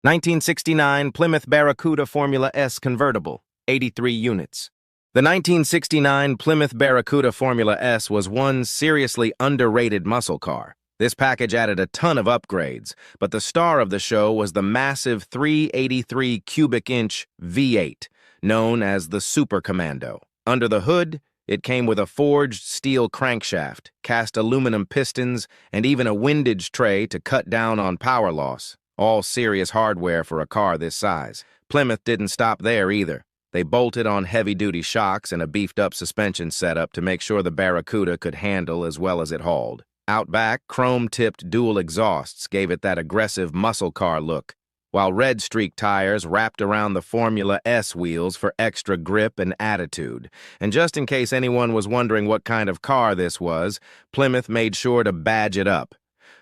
1969 Plymouth Barracuda Formula S convertible, 83 units. The 1969 Plymouth Barracuda Formula S was one seriously underrated muscle car. This package added a ton of upgrades, but the star of the show was the massive 383 cubic inch V8, known as the Super Commando. Under the hood, it came with a forged steel crankshaft, cast aluminum pistons, and even a windage tray to cut down on power loss. All serious hardware for a car this size. Plymouth didn't stop there either. They bolted on heavy-duty shocks and a beefed-up suspension setup to make sure the Barracuda could handle as well as it hauled. Out back, chrome-tipped dual exhausts gave it that aggressive muscle car look, while red-streak tires wrapped around the Formula S wheels for extra grip and attitude. And just in case anyone was wondering what kind of car this was, Plymouth made sure to badge it up.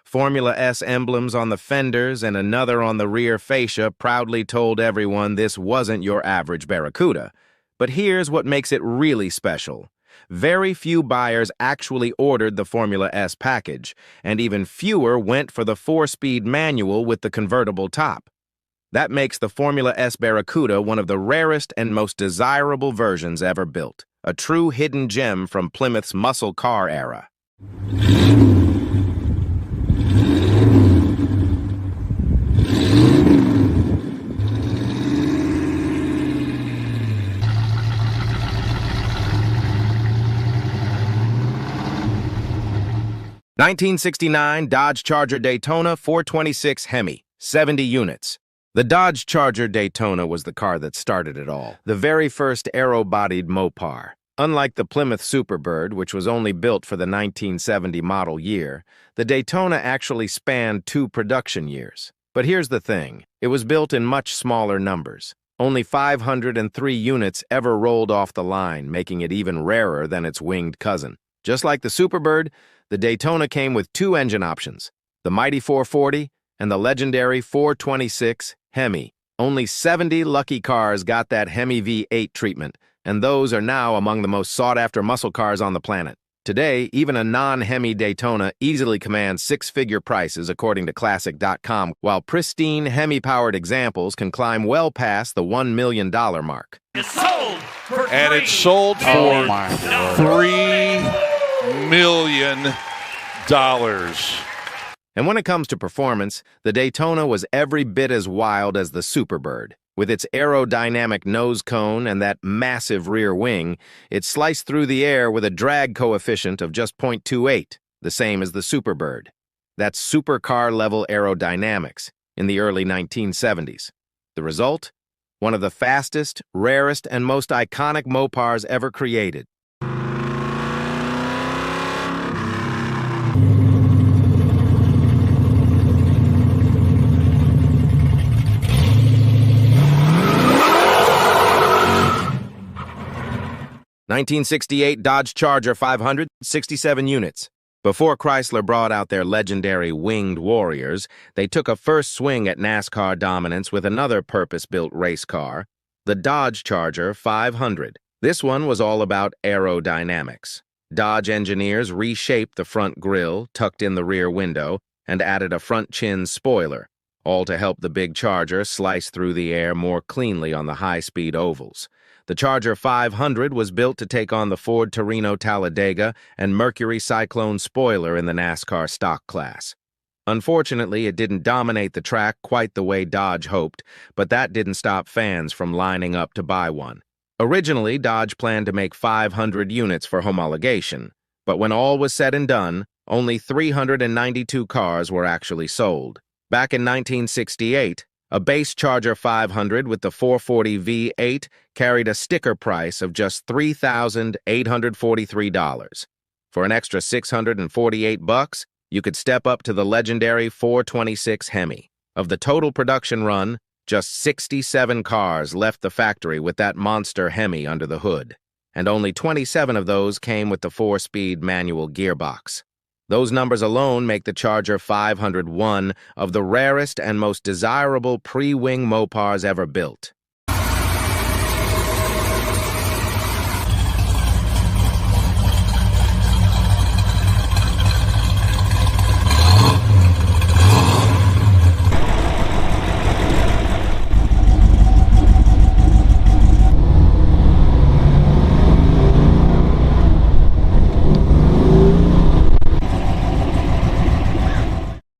Formula S emblems on the fenders and another on the rear fascia proudly told everyone this wasn't your average Barracuda. But here's what makes it really special. Very few buyers actually ordered the Formula S package, and even fewer went for the 4-speed manual with the convertible top. That makes the Formula S Barracuda one of the rarest and most desirable versions ever built, a true hidden gem from Plymouth's muscle car era. 1969 Dodge Charger Daytona 426 Hemi, 70 units. The Dodge Charger Daytona was the car that started it all, the very first aero-bodied Mopar. Unlike the Plymouth Superbird, which was only built for the 1970 model year, the Daytona actually spanned 2 production years. But here's the thing, it was built in much smaller numbers. Only 503 units ever rolled off the line, making it even rarer than its winged cousin. Just like the Superbird, the Daytona came with 2 engine options, the mighty 440 and the legendary 426 Hemi. Only 70 lucky cars got that Hemi V8 treatment, and those are now among the most sought-after muscle cars on the planet. Today, even a non-Hemi Daytona easily commands 6-figure prices according to Classic.com, while pristine Hemi-powered examples can climb well past the $1 million mark. It's sold for and it's sold for $3 million. And when it comes to performance, the Daytona was every bit as wild as the Superbird. With its aerodynamic nose cone and that massive rear wing, it sliced through the air with a drag coefficient of just 0.28, the same as the Superbird. That's supercar-level aerodynamics in the early 1970s. The result? One of the fastest, rarest, and most iconic Mopars ever created. '68 Dodge Charger 500, 67 units. Before Chrysler brought out their legendary winged warriors, they took a first swing at NASCAR dominance with another purpose-built race car, the Dodge Charger 500. This one was all about aerodynamics. Dodge engineers reshaped the front grille, tucked in the rear window, and added a front chin spoiler, all to help the big Charger slice through the air more cleanly on the high-speed ovals. The Charger 500 was built to take on the Ford Torino Talladega and Mercury Cyclone spoiler in the NASCAR stock class. Unfortunately, it didn't dominate the track quite the way Dodge hoped, but that didn't stop fans from lining up to buy one. Originally, Dodge planned to make 500 units for homologation, but when all was said and done, only 392 cars were actually sold. Back in 1968, a base Charger 500 with the 440 V8 carried a sticker price of just $3,843. For an extra $648, you could step up to the legendary 426 Hemi. Of the total production run, just 67 cars left the factory with that monster Hemi under the hood, and only 27 of those came with the 4-speed manual gearbox. Those numbers alone make the Charger 500 one of the rarest and most desirable pre-wing Mopars ever built.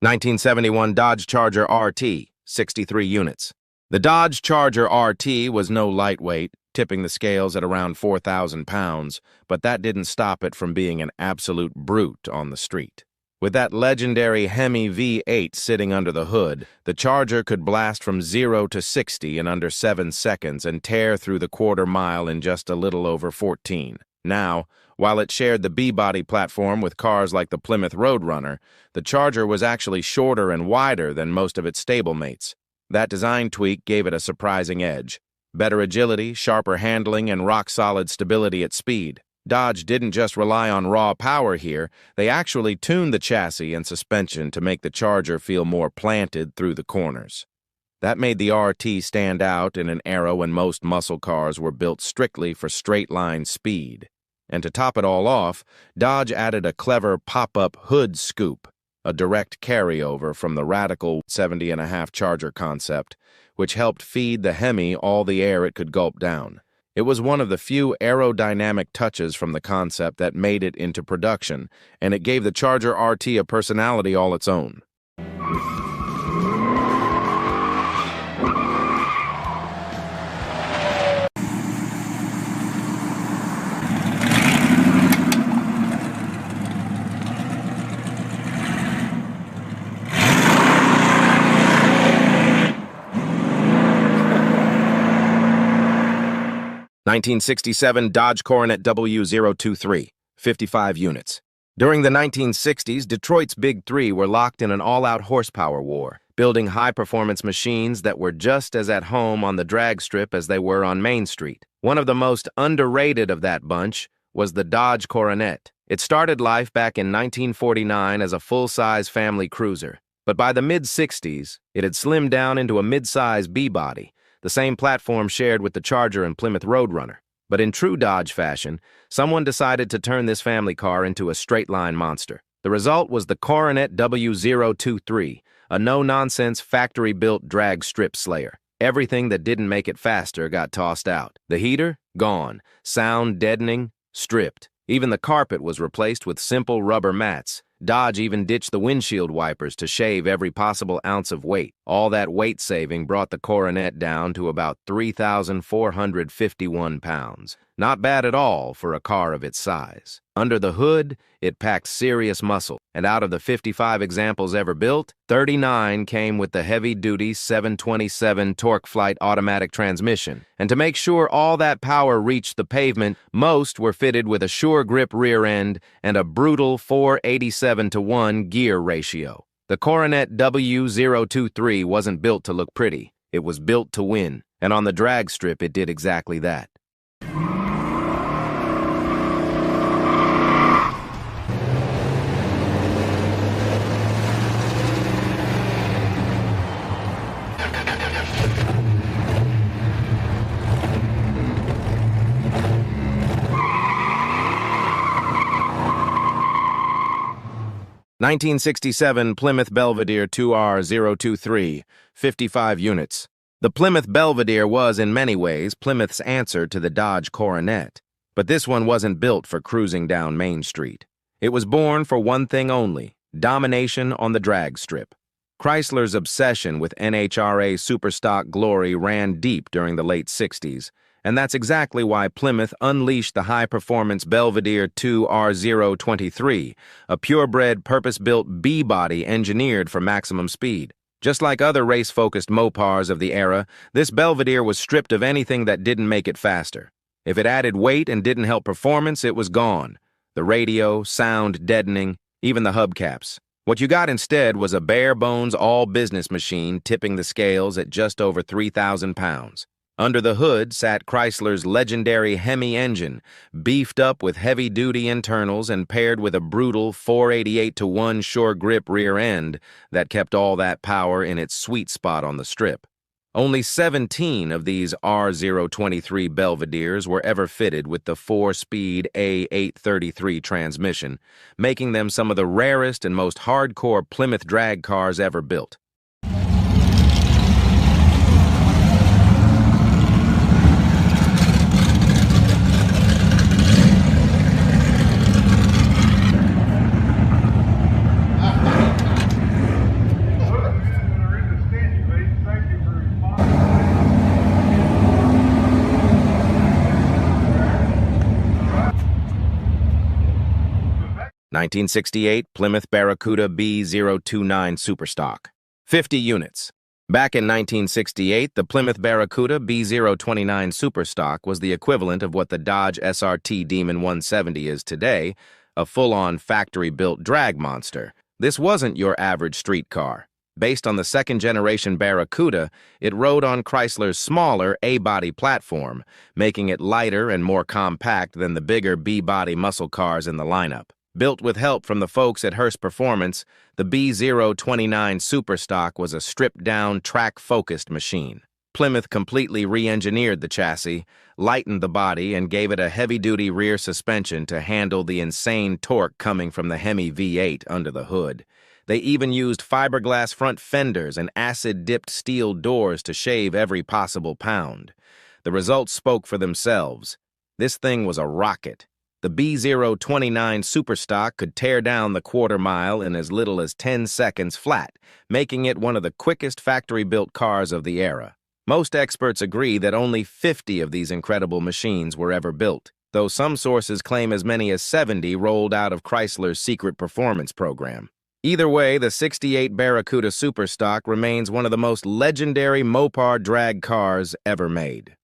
1971 Dodge Charger RT, 63 units. The Dodge Charger RT was no lightweight, tipping the scales at around 4,000 pounds, but that didn't stop it from being an absolute brute on the street. With that legendary Hemi V8 sitting under the hood, the Charger could blast from 0 to 60 in under 7 seconds and tear through the quarter-mile in just a little over 14. Now, while it shared the B-body platform with cars like the Plymouth Roadrunner, the Charger was actually shorter and wider than most of its stablemates. That design tweak gave it a surprising edge. Better agility, sharper handling, and rock-solid stability at speed. Dodge didn't just rely on raw power here, they actually tuned the chassis and suspension to make the Charger feel more planted through the corners. That made the RT stand out in an era when most muscle cars were built strictly for straight-line speed. And to top it all off, Dodge added a clever pop-up hood scoop, a direct carryover from the radical 70.5 Charger concept, which helped feed the Hemi all the air it could gulp down. It was one of the few aerodynamic touches from the concept that made it into production, and it gave the Charger RT a personality all its own. (1967) Dodge Coronet W023, 55 units. During the 1960s, Detroit's Big Three were locked in an all-out horsepower war, building high-performance machines that were just as at home on the drag strip as they were on Main Street. One of the most underrated of that bunch was the Dodge Coronet. It started life back in 1949 as a full-size family cruiser, but by the mid-60s, it had slimmed down into a mid-size B-body, the same platform shared with the Charger and Plymouth Roadrunner. But in true Dodge fashion, someone decided to turn this family car into a straight-line monster. The result was the Coronet W023, a no-nonsense factory-built drag strip slayer. Everything that didn't make it faster got tossed out. The heater? Gone. Sound deadening? Stripped. Even the carpet was replaced with simple rubber mats. Dodge even ditched the windshield wipers to shave every possible ounce of weight. All that weight saving brought the Coronet down to about 3,451 pounds. Not bad at all for a car of its size. Under the hood, it packed serious muscle, and out of the 55 examples ever built, 39 came with the heavy-duty 727 TorqueFlite automatic transmission. And to make sure all that power reached the pavement, most were fitted with a sure grip rear end and a brutal 487-to-1 gear ratio. The Coronet W023 wasn't built to look pretty. It was built to win, and on the drag strip it did exactly that. (1967) Plymouth Belvedere 2R023, 55 units. The Plymouth Belvedere was, in many ways, Plymouth's answer to the Dodge Coronet. But this one wasn't built for cruising down Main Street. It was born for one thing only: domination on the drag strip. Chrysler's obsession with NHRA superstock glory ran deep during the late 60s, and that's exactly why Plymouth unleashed the high-performance Belvedere 2R023, a purebred, purpose-built B-body engineered for maximum speed. Just like other race-focused Mopars of the era, this Belvedere was stripped of anything that didn't make it faster. If it added weight and didn't help performance, it was gone. The radio, sound deadening, even the hubcaps. What you got instead was a bare-bones all-business machine tipping the scales at just over 3,000 pounds. Under the hood sat Chrysler's legendary Hemi engine, beefed up with heavy-duty internals and paired with a brutal 488-to-1 sure grip rear end that kept all that power in its sweet spot on the strip. Only 17 of these R023 Belvederes were ever fitted with the 4-speed A833 transmission, making them some of the rarest and most hardcore Plymouth drag cars ever built. 1968 Plymouth Barracuda B029 Superstock, 50 units. Back in 1968, the Plymouth Barracuda B029 Superstock was the equivalent of what the Dodge SRT Demon 170 is today, a full-on factory-built drag monster. This wasn't your average street car. Based on the second-generation Barracuda, it rode on Chrysler's smaller A-body platform, making it lighter and more compact than the bigger B-body muscle cars in the lineup. Built with help from the folks at Hearst Performance, the B029 Superstock was a stripped-down, track-focused machine. Plymouth completely re-engineered the chassis, lightened the body, and gave it a heavy-duty rear suspension to handle the insane torque coming from the Hemi V8 under the hood. They even used fiberglass front fenders and acid-dipped steel doors to shave every possible pound. The results spoke for themselves. This thing was a rocket. The B029 Superstock could tear down the quarter mile in as little as 10 seconds flat, making it one of the quickest factory-built cars of the era. Most experts agree that only 50 of these incredible machines were ever built, though some sources claim as many as 70 rolled out of Chrysler's secret performance program. Either way, the '68 Barracuda Superstock remains one of the most legendary Mopar drag cars ever made.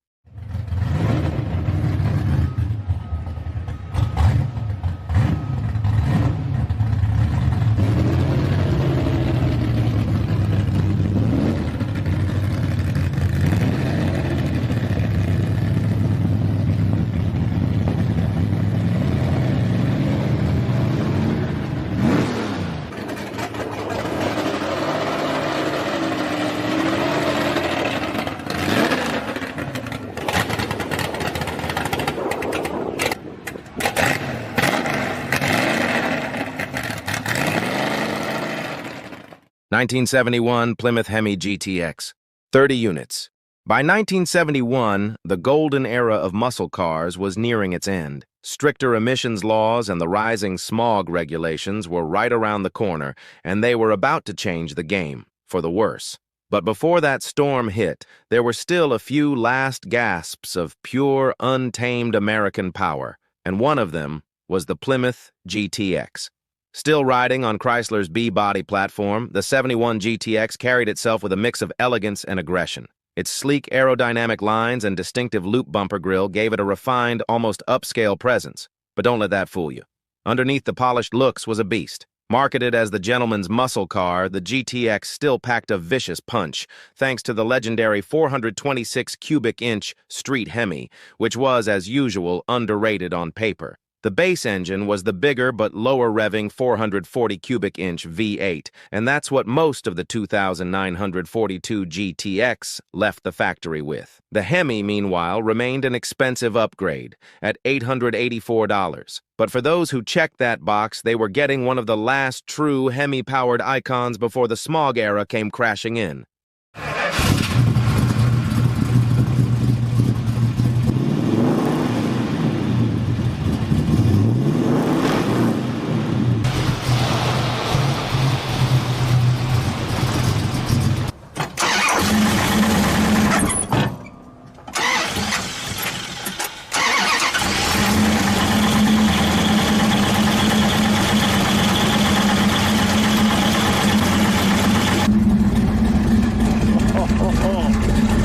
(1971) Plymouth Hemi GTX, 30 units. By 1971, the golden era of muscle cars was nearing its end. Stricter emissions laws and the rising smog regulations were right around the corner, and they were about to change the game, for the worse. But before that storm hit, there were still a few last gasps of pure, untamed American power, and one of them was the Plymouth GTX. Still riding on Chrysler's B-body platform, the '71 GTX carried itself with a mix of elegance and aggression. Its sleek aerodynamic lines and distinctive loop bumper grille gave it a refined, almost upscale presence. But don't let that fool you. Underneath the polished looks was a beast. Marketed as the gentleman's muscle car, the GTX still packed a vicious punch, thanks to the legendary 426 cubic inch street Hemi, which was, as usual, underrated on paper. The base engine was the bigger but lower-revving 440 cubic inch V8, and that's what most of the 2,942 GTX left the factory with. The Hemi, meanwhile, remained an expensive upgrade at $884. But for those who checked that box, they were getting one of the last true Hemi-powered icons before the smog era came crashing in.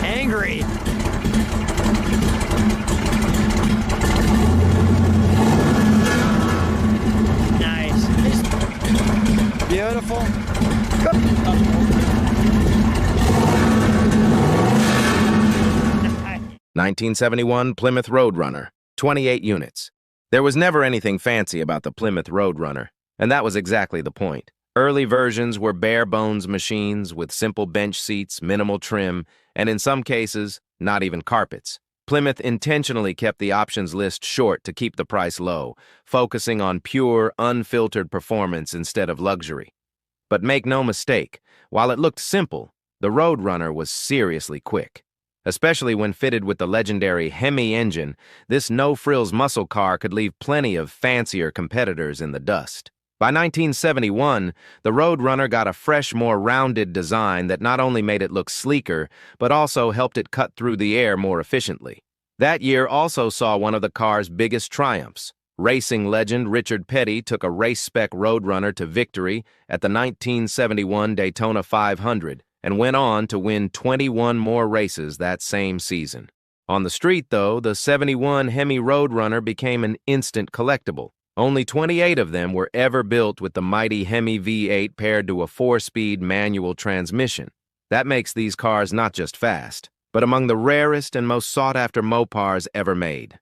Angry. Nice. Beautiful. 1971 Plymouth Roadrunner, 28 units. There was never anything fancy about the Plymouth Roadrunner, and that was exactly the point. Early versions were bare-bones machines with simple bench seats, minimal trim, and in some cases, not even carpets. Plymouth intentionally kept the options list short to keep the price low, focusing on pure, unfiltered performance instead of luxury. But make no mistake, while it looked simple, the Roadrunner was seriously quick. Especially when fitted with the legendary Hemi engine, this no-frills muscle car could leave plenty of fancier competitors in the dust. By 1971, the Roadrunner got a fresh, more rounded design that not only made it look sleeker, but also helped it cut through the air more efficiently. That year also saw one of the car's biggest triumphs. Racing legend Richard Petty took a race-spec Roadrunner to victory at the 1971 Daytona 500 and went on to win 21 more races that same season. On the street, though, the '71 Hemi Roadrunner became an instant collectible. Only 28 of them were ever built with the mighty Hemi V8 paired to a 4-speed manual transmission. That makes these cars not just fast, but among the rarest and most sought-after Mopars ever made.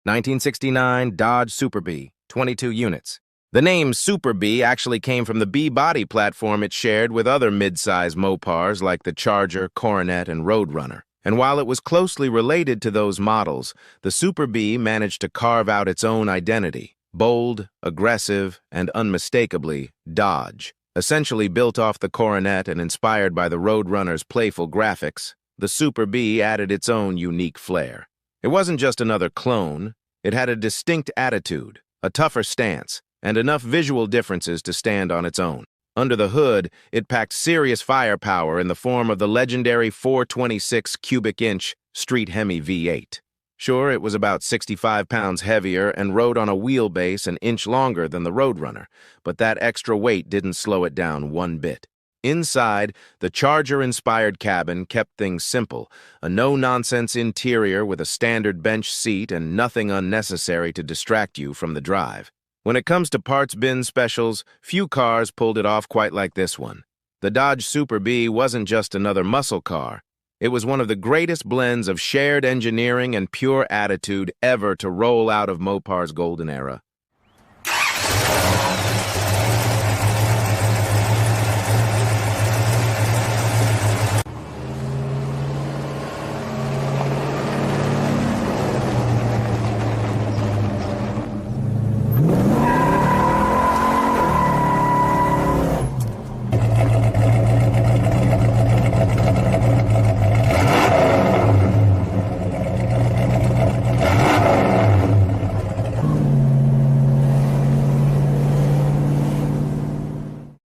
1969 Dodge Super B, 22 units. The name Super B actually came from the B-body platform it shared with other mid-size Mopars like the Charger, Coronet, and Roadrunner. And while it was closely related to those models, the Super B managed to carve out its own identity: bold, aggressive, and unmistakably Dodge. Essentially built off the Coronet and inspired by the Roadrunner's playful graphics, the Super B added its own unique flair. It wasn't just another clone. It had a distinct attitude, a tougher stance, and enough visual differences to stand on its own. Under the hood, it packed serious firepower in the form of the legendary 426 cubic inch Street Hemi V8. Sure, it was about 65 pounds heavier and rode on a wheelbase an inch longer than the Roadrunner, but that extra weight didn't slow it down one bit. Inside, the Charger-inspired cabin kept things simple, a no-nonsense interior with a standard bench seat and nothing unnecessary to distract you from the drive. When it comes to parts bin specials, few cars pulled it off quite like this one. The Dodge Super B wasn't just another muscle car. It was one of the greatest blends of shared engineering and pure attitude ever to roll out of Mopar's golden era.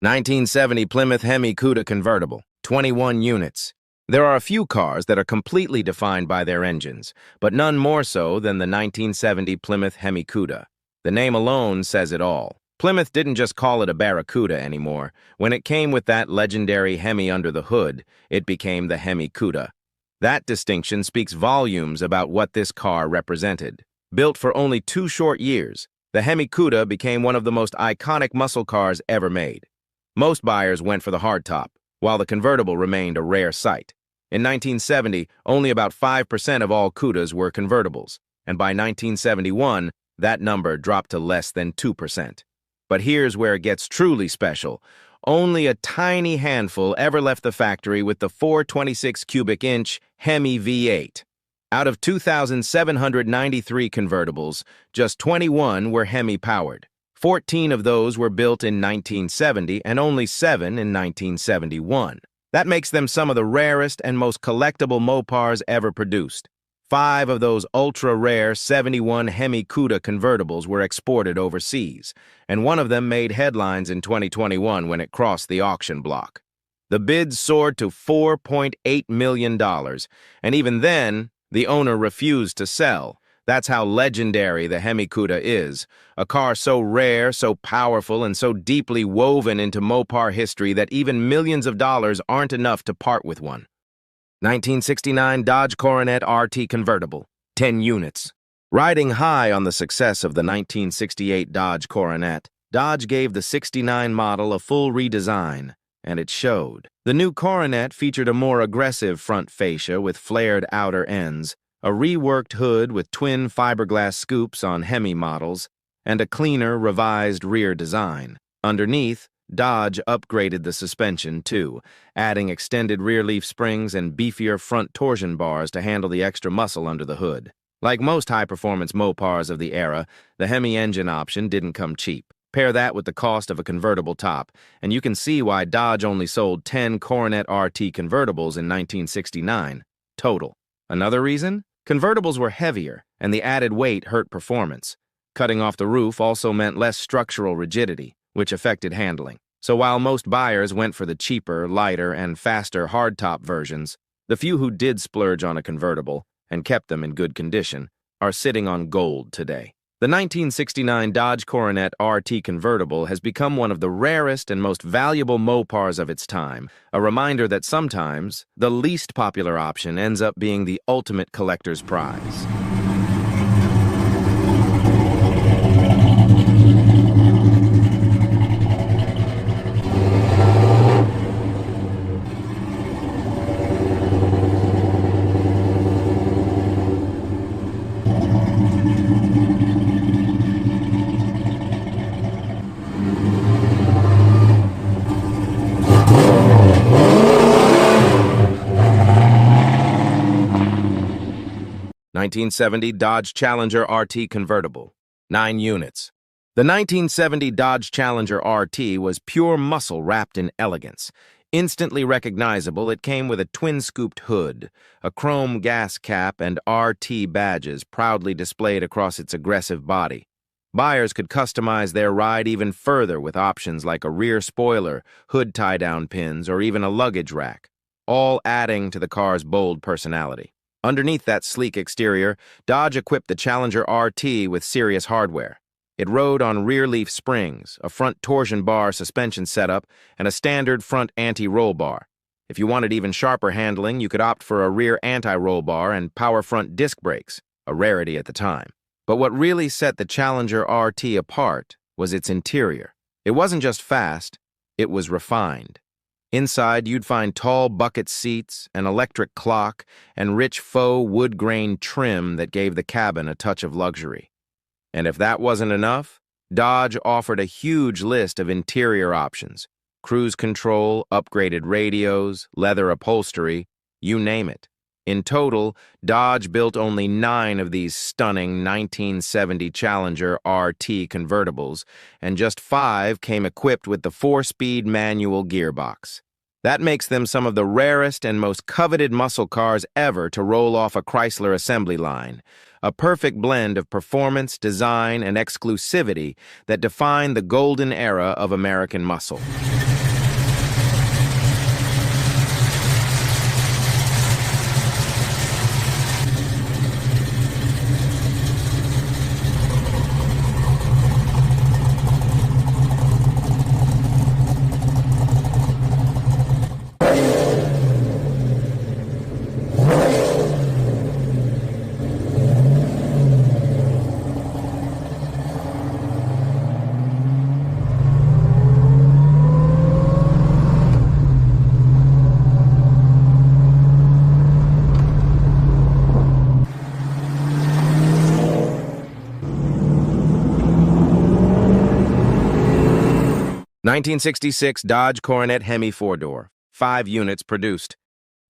1970 Plymouth Hemi Cuda convertible, 21 units. There are a few cars that are completely defined by their engines, but none more so than the 1970 Plymouth Hemi Cuda. The name alone says it all. Plymouth didn't just call it a Barracuda anymore. When it came with that legendary Hemi under the hood, it became the Hemi Cuda. That distinction speaks volumes about what this car represented. Built for only 2 short years, the Hemi Cuda became one of the most iconic muscle cars ever made. Most buyers went for the hardtop, while the convertible remained a rare sight. In 1970, only about 5% of all Cudas were convertibles, and by 1971, that number dropped to less than 2%. But here's where it gets truly special. Only a tiny handful ever left the factory with the 426 cubic inch Hemi V8. Out of 2,793 convertibles, just 21 were Hemi-powered. 14 of those were built in 1970 and only 7 in 1971. That makes them some of the rarest and most collectible Mopars ever produced. 5 of those ultra-rare 71 Hemi Cuda convertibles were exported overseas, and one of them made headlines in 2021 when it crossed the auction block. The bid soared to $4.8 million, and even then, the owner refused to sell. That's how legendary the Hemi Cuda is, a car so rare, so powerful, and so deeply woven into Mopar history that even millions of dollars aren't enough to part with one. 1969 Dodge Coronet RT convertible, 10 units. Riding high on the success of the 1968 Dodge Coronet, Dodge gave the '69 model a full redesign, and it showed. The new Coronet featured a more aggressive front fascia with flared outer ends, a reworked hood with twin fiberglass scoops on Hemi models, and a cleaner, revised rear design. Underneath, Dodge upgraded the suspension, too, adding extended rear leaf springs and beefier front torsion bars to handle the extra muscle under the hood. Like most high-performance Mopars of the era, the Hemi engine option didn't come cheap. Pair that with the cost of a convertible top, and you can see why Dodge only sold 10 Coronet RT convertibles in 1969, total. Another reason? Convertibles were heavier, and the added weight hurt performance. Cutting off the roof also meant less structural rigidity, which affected handling. So while most buyers went for the cheaper, lighter, and faster hardtop versions, The few who did splurge on a convertible, and kept them in good condition, are sitting on gold today. The 1969 Dodge Coronet RT convertible has become one of the rarest and most valuable Mopars of its time, a reminder that sometimes the least popular option ends up being the ultimate collector's prize. (1970) Dodge Challenger RT convertible, 9 units. The 1970 Dodge Challenger RT was pure muscle wrapped in elegance. Instantly recognizable, it came with a twin-scooped hood, a chrome gas cap, and RT badges proudly displayed across its aggressive body. Buyers could customize their ride even further with options like a rear spoiler, hood tie-down pins, or even a luggage rack, all adding to the car's bold personality. Underneath that sleek exterior, Dodge equipped the Challenger RT with serious hardware. It rode on rear-leaf springs, a front torsion bar suspension setup, and a standard front anti-roll bar. If you wanted even sharper handling, you could opt for a rear anti-roll bar and power front disc brakes, a rarity at the time. But what really set the Challenger RT apart was its interior. It wasn't just fast, it was refined. Inside, you'd find tall bucket seats, an electric clock, and rich faux wood-grain trim that gave the cabin a touch of luxury. And if that wasn't enough, Dodge offered a huge list of interior options: cruise control, upgraded radios, leather upholstery, you name it. In total, Dodge built only 9 of these stunning 1970 Challenger RT convertibles, and just 5 came equipped with the 4-speed manual gearbox. That makes them some of the rarest and most coveted muscle cars ever to roll off a Chrysler assembly line, a perfect blend of performance, design, and exclusivity that define the golden era of American muscle. (1966) Dodge Coronet Hemi 4-door, 5 units produced.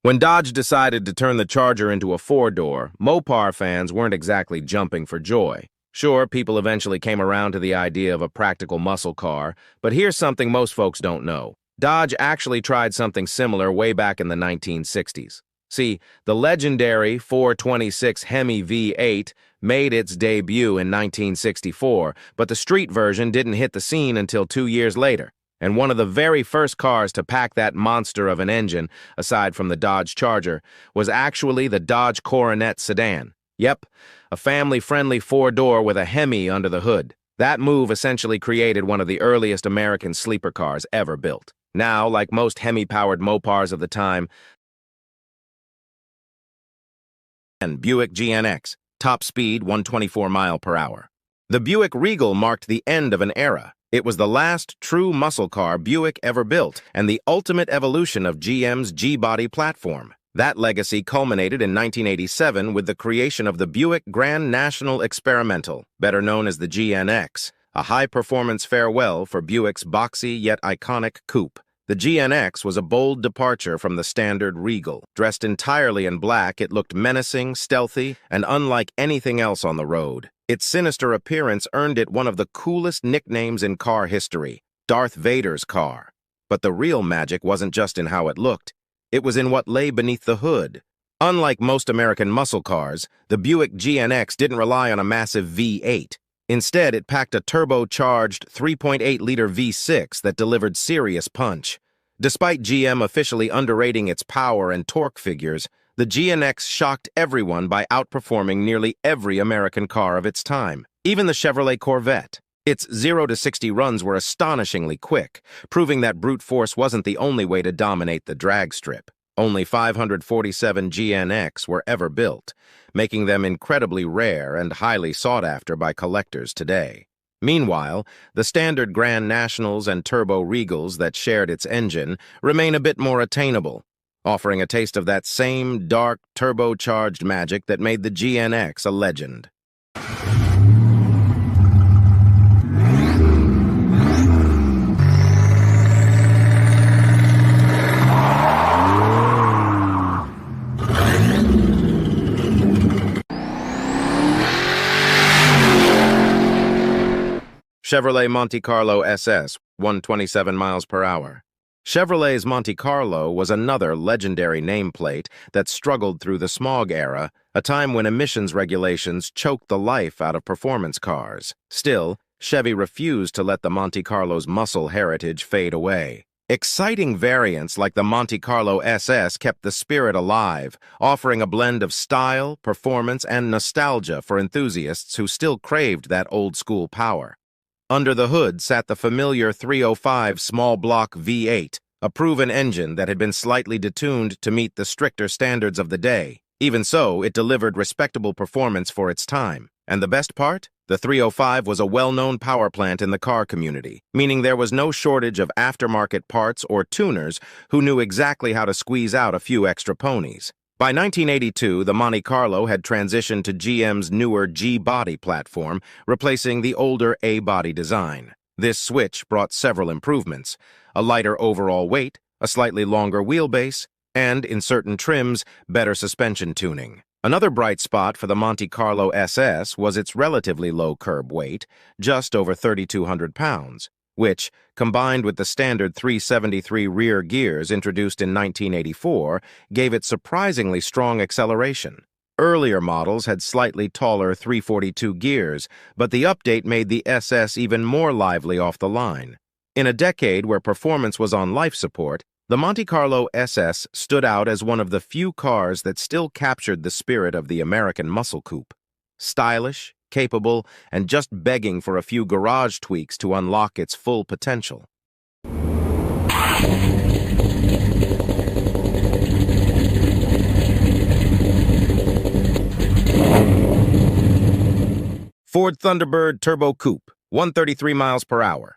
When Dodge decided to turn the Charger into a 4-door, Mopar fans weren't exactly jumping for joy. Sure, people eventually came around to the idea of a practical muscle car, but here's something most folks don't know. Dodge actually tried something similar way back in the 1960s. See, the legendary 426 Hemi V8 made its debut in 1964, but the street version didn't hit the scene until 2 years later. And one of the very first cars to pack that monster of an engine, aside from the Dodge Charger, was actually the Dodge Coronet sedan. Yep, a family-friendly 4-door with a Hemi under the hood. That move essentially created one of the earliest American sleeper cars ever built. Now, like most Hemi-powered Mopars of the time, and Buick GNX, top speed 124 miles per hour. The Buick Regal marked the end of an era. It was the last true muscle car Buick ever built, and the ultimate evolution of GM's G-body platform. That legacy culminated in 1987 with the creation of the Buick Grand National Experimental, better known as the GNX, a high-performance farewell for Buick's boxy yet iconic coupe. The GNX was a bold departure from the standard Regal. Dressed entirely in black, it looked menacing, stealthy, and unlike anything else on the road. Its sinister appearance earned it one of the coolest nicknames in car history, Darth Vader's car. But the real magic wasn't just in how it looked. It was in what lay beneath the hood. Unlike most American muscle cars, the Buick GNX didn't rely on a massive V8. Instead, it packed a turbocharged 3.8-liter V6 that delivered serious punch. Despite GM officially underrating its power and torque figures, the GNX shocked everyone by outperforming nearly every American car of its time, even the Chevrolet Corvette. Its 0 to 60 runs were astonishingly quick, proving that brute force wasn't the only way to dominate the drag strip. Only 547 GNX were ever built, making them incredibly rare and highly sought after by collectors today. Meanwhile, the standard Grand Nationals and Turbo Regals that shared its engine remain a bit more attainable, offering a taste of that same dark, turbocharged magic that made the GNX a legend. Chevrolet Monte Carlo SS, 127 miles per hour. Chevrolet's Monte Carlo was another legendary nameplate that struggled through the smog era, a time when emissions regulations choked the life out of performance cars. Still, Chevy refused to let the Monte Carlo's muscle heritage fade away. Exciting variants like the Monte Carlo SS kept the spirit alive, offering a blend of style, performance, and nostalgia for enthusiasts who still craved that old-school power. Under the hood sat the familiar 305 small block V8, a proven engine that had been slightly detuned to meet the stricter standards of the day. Even so, it delivered respectable performance for its time. And the best part? The 305 was a well-known power plant in the car community, meaning there was no shortage of aftermarket parts or tuners who knew exactly how to squeeze out a few extra ponies. By 1982, the Monte Carlo had transitioned to GM's newer G-body platform, replacing the older A-body design. This switch brought several improvements: a lighter overall weight, a slightly longer wheelbase, and, in certain trims, better suspension tuning. Another bright spot for the Monte Carlo SS was its relatively low curb weight, just over 3,200 pounds, which, combined with the standard 373 rear gears introduced in 1984, gave it surprisingly strong acceleration. Earlier models had slightly taller 342 gears, but the update made the SS even more lively off the line. In a decade where performance was on life support, the Monte Carlo SS stood out as one of the few cars that still captured the spirit of the American muscle coupe. Stylish, capable, and just begging for a few garage tweaks to unlock its full potential. Ford Thunderbird Turbo Coupe, 133 miles per hour.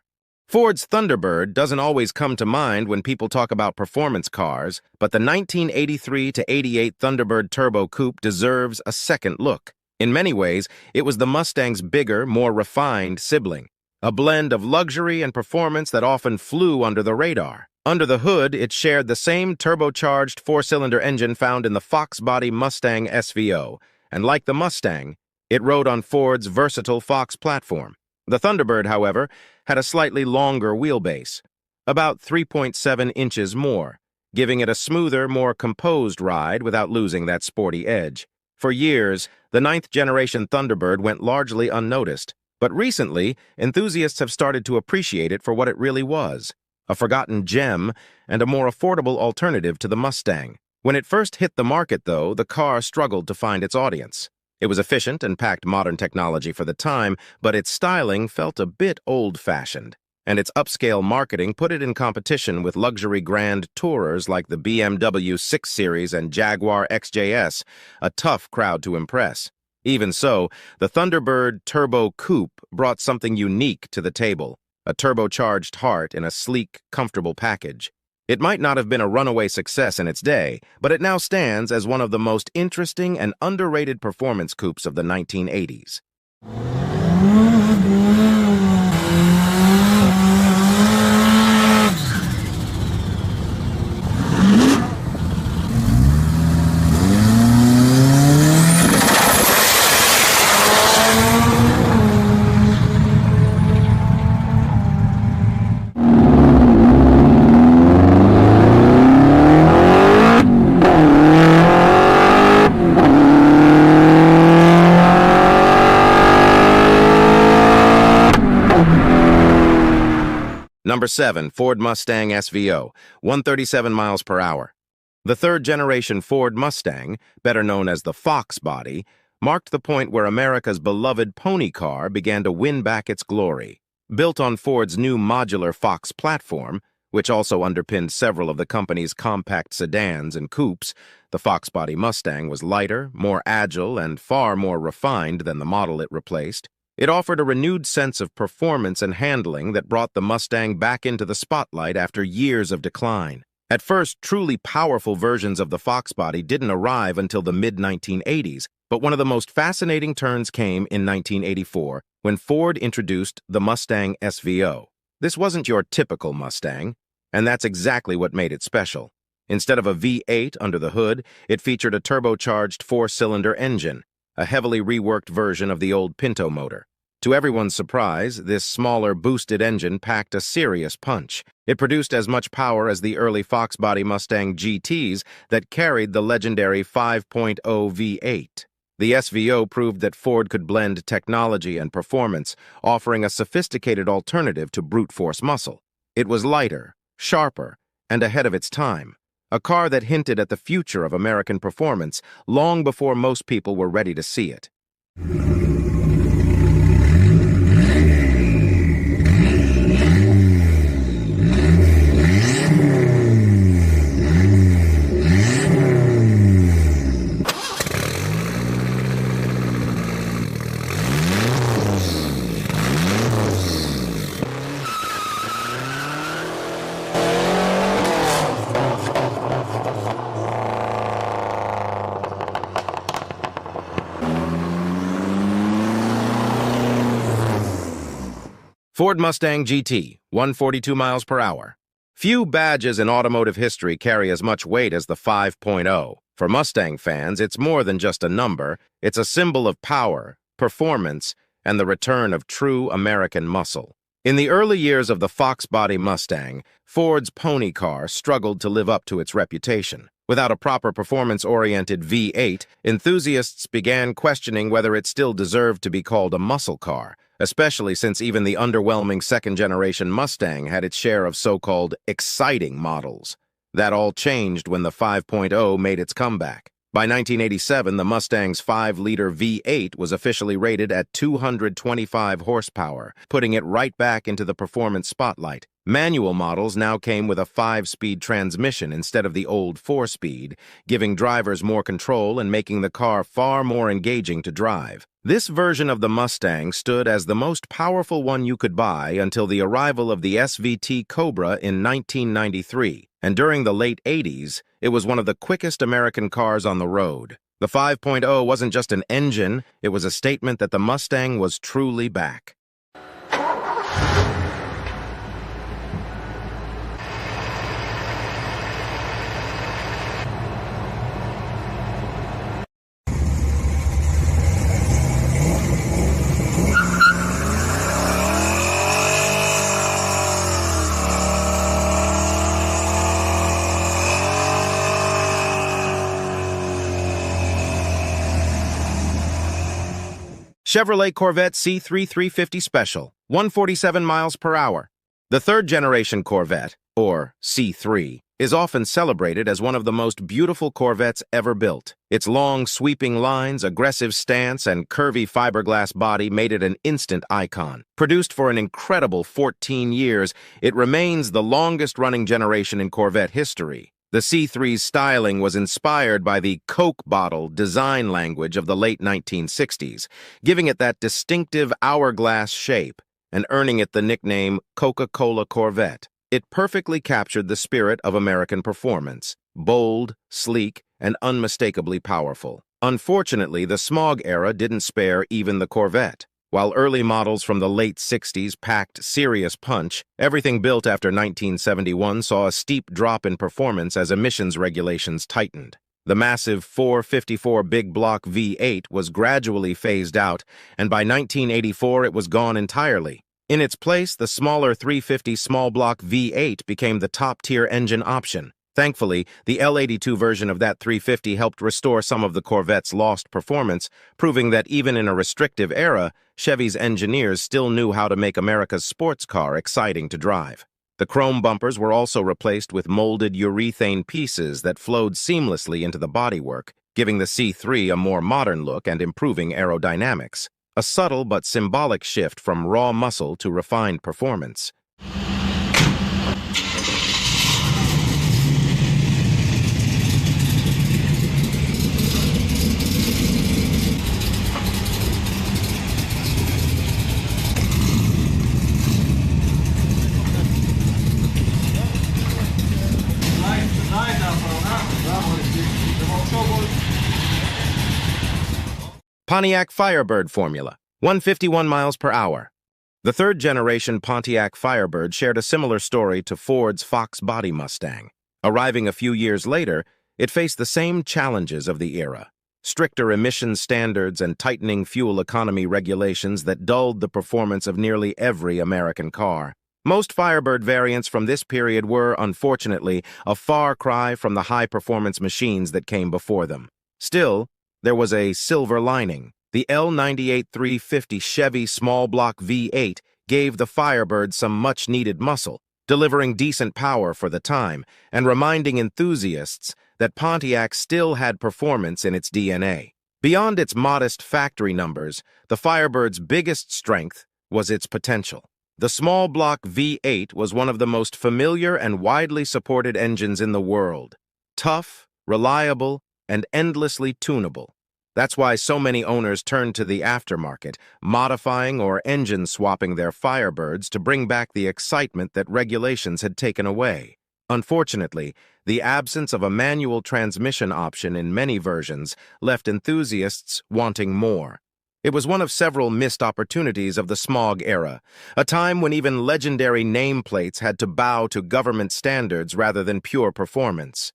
Ford's Thunderbird doesn't always come to mind when people talk about performance cars, but the 1983 to 88 Thunderbird Turbo Coupe deserves a second look. In many ways, it was the Mustang's bigger, more refined sibling, a blend of luxury and performance that often flew under the radar. Under the hood, it shared the same turbocharged four-cylinder engine found in the Fox-body Mustang SVO, and like the Mustang, it rode on Ford's versatile Fox platform. The Thunderbird, however, had a slightly longer wheelbase, about 3.7 inches more, giving it a smoother, more composed ride without losing that sporty edge. For years, the 9th-generation Thunderbird went largely unnoticed, but recently, enthusiasts have started to appreciate it for what it really was: a forgotten gem and a more affordable alternative to the Mustang. When it first hit the market, though, the car struggled to find its audience. It was efficient and packed modern technology for the time, but its styling felt a bit old-fashioned, and its upscale marketing put it in competition with luxury grand tourers like the BMW 6 Series and Jaguar XJS, a tough crowd to impress. Even so, the Thunderbird Turbo Coupe brought something unique to the table: a turbocharged heart in a sleek, comfortable package. It might not have been a runaway success in its day, but it now stands as one of the most interesting and underrated performance coupes of the 1980s. Number 7, Ford Mustang SVO, 137 miles per hour. The third-generation Ford Mustang, better known as the Fox body, marked the point where America's beloved pony car began to win back its glory. Built on Ford's new modular Fox platform, which also underpinned several of the company's compact sedans and coupes, the Fox body Mustang was lighter, more agile, and far more refined than the model it replaced. It offered a renewed sense of performance and handling that brought the Mustang back into the spotlight after years of decline. At first, truly powerful versions of the Fox body didn't arrive until the mid-1980s, but one of the most fascinating turns came in 1984 when Ford introduced the Mustang SVO. This wasn't your typical Mustang, and that's exactly what made it special. Instead of a V8 under the hood, it featured a turbocharged four-cylinder engine, a heavily reworked version of the old Pinto motor. To everyone's surprise, this smaller, boosted engine packed a serious punch. It produced as much power as the early Fox body Mustang GTs that carried the legendary 5.0 V8. The SVO proved that Ford could blend technology and performance, offering a sophisticated alternative to brute force muscle. It was lighter, sharper, and ahead of its time. A car that hinted at the future of American performance long before most people were ready to see it. Ford Mustang GT, 142 miles per hour. Few badges in automotive history carry as much weight as the 5.0. For Mustang fans, it's more than just a number. It's a symbol of power, performance, and the return of true American muscle. In the early years of the Fox body Mustang, Ford's pony car struggled to live up to its reputation. Without a proper performance-oriented V8, enthusiasts began questioning whether it still deserved to be called a muscle car, especially since even the underwhelming second-generation Mustang had its share of so-called exciting models. That all changed when the 5.0 made its comeback. By 1987, the Mustang's 5-liter V8 was officially rated at 225 horsepower, putting it right back into the performance spotlight. Manual models now came with a 5-speed transmission instead of the old 4-speed, giving drivers more control and making the car far more engaging to drive. This version of the Mustang stood as the most powerful one you could buy until the arrival of the SVT Cobra in 1993, and during the late 80s, it was one of the quickest American cars on the road. The 5.0 wasn't just an engine, it was a statement that the Mustang was truly back. Chevrolet Corvette C3 350 Special, 147 miles per hour. The third-generation Corvette, or C3, is often celebrated as one of the most beautiful Corvettes ever built. Its long, sweeping lines, aggressive stance, and curvy fiberglass body made it an instant icon. Produced for an incredible 14 years, it remains the longest-running generation in Corvette history. The C3's styling was inspired by the Coke bottle design language of the late 1960s, giving it that distinctive hourglass shape and earning it the nickname Coca-Cola Corvette. It perfectly captured the spirit of American performance, bold, sleek, and unmistakably powerful. Unfortunately, the smog era didn't spare even the Corvette. While early models from the late 60s packed serious punch, everything built after 1971 saw a steep drop in performance as emissions regulations tightened. The massive 454 big block V8 was gradually phased out, and by 1984 it was gone entirely. In its place, the smaller 350 small block V8 became the top-tier engine option. Thankfully, the L82 version of that 350 helped restore some of the Corvette's lost performance, proving that even in a restrictive era, Chevy's engineers still knew how to make America's sports car exciting to drive. The chrome bumpers were also replaced with molded urethane pieces that flowed seamlessly into the bodywork, giving the C3 a more modern look and improving aerodynamics. A subtle but symbolic shift from raw muscle to refined performance. Pontiac Firebird formula, 151 miles per hour. The third-generation Pontiac Firebird shared a similar story to Ford's Fox body Mustang. Arriving a few years later, it faced the same challenges of the era: stricter emissions standards and tightening fuel economy regulations that dulled the performance of nearly every American car. Most Firebird variants from this period were, unfortunately, a far cry from the high-performance machines that came before them. Still, there was a silver lining. The L98 350 Chevy small block V8 gave the Firebird some much-needed muscle, delivering decent power for the time and reminding enthusiasts that Pontiac still had performance in its DNA. Beyond its modest factory numbers, the Firebird's biggest strength was its potential. The small block V8 was one of the most familiar and widely supported engines in the world. Tough, reliable, and endlessly tunable. That's why so many owners turned to the aftermarket, modifying or engine-swapping their Firebirds to bring back the excitement that regulations had taken away. Unfortunately, the absence of a manual transmission option in many versions left enthusiasts wanting more. It was one of several missed opportunities of the smog era, a time when even legendary nameplates had to bow to government standards rather than pure performance.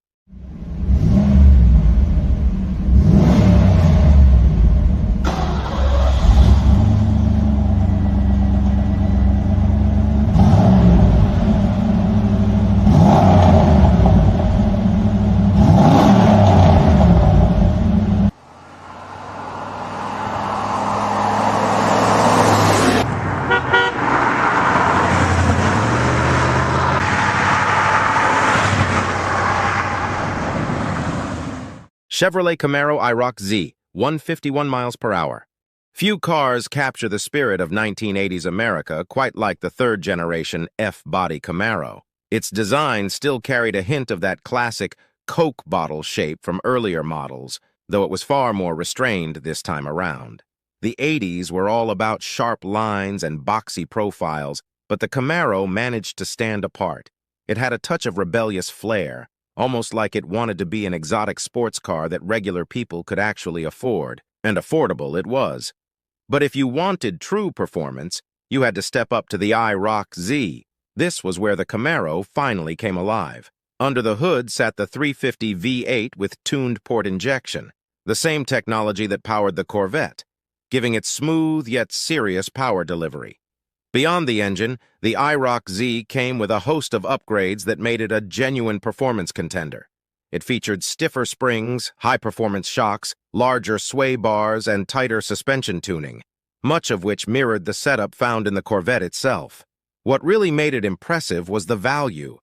Chevrolet Camaro IROC-Z, 151 miles per hour. Few cars capture the spirit of 1980s America quite like the third-generation F-body Camaro. Its design still carried a hint of that classic Coke bottle shape from earlier models, though it was far more restrained this time around. The 80s were all about sharp lines and boxy profiles, but the Camaro managed to stand apart. It had a touch of rebellious flair, almost like it wanted to be an exotic sports car that regular people could actually afford, and affordable it was. But if you wanted true performance, you had to step up to the IROC-Z. This was where the Camaro finally came alive. Under the hood sat the 350 V8 with tuned port injection, the same technology that powered the Corvette, giving it smooth yet serious power delivery. Beyond the engine, the IROC-Z came with a host of upgrades that made it a genuine performance contender. It featured stiffer springs, high-performance shocks, larger sway bars, and tighter suspension tuning, much of which mirrored the setup found in the Corvette itself. What really made it impressive was the value.